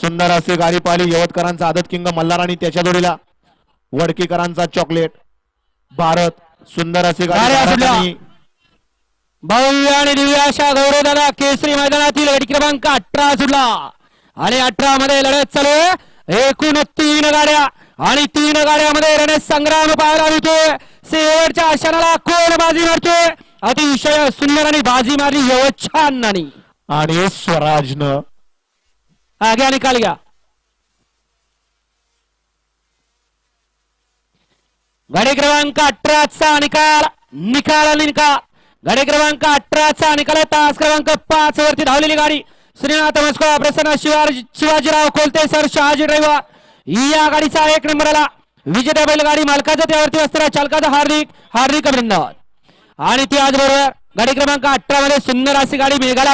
सुंदर असे गाडी पाहिली यवतकरांचा आदत किंग मल्हार आणि त्याच्या जोडीला वडकीकरांचा चॉकलेट भारत. सुंदर असे गाडी भव्य आणि दिव्य अशा गौरवदादा केसरी मैदानातील गट क्रमांक 18 सुटला आणि 18 मध्ये लढत चालू आहे. एकूण 3 गाड्या आणि 3 गाड्यामध्ये रणसंग्राम पाहायला मिळतोय. शेवटच्या क्षणाला कोण बाजी मारतोय. अतिशय सुंदर आणि बाजी मारली यवतछानानी आणि स्वराजनं घ्या निकाल घ्या. गाडी क्रमांक 18चा निकाल गाडी क्रमांक 18चा निकाल तास क्रमांक 5 वरती धावलेली गाडी श्रीनाथ मस्को प्रसन्न शिवाजीराव कोलते सर शहाजी ड्रायव्हर या गाडीचा 1 नंबरला विजेता बैलगाडी मालकाचा त्यावरती असणारा चालकाचा हार्दिक अभिनंदन. आणि त्याचबरोबर गाडी क्रमांक 18 मध्ये सुंदर अशी गाडी मेघाला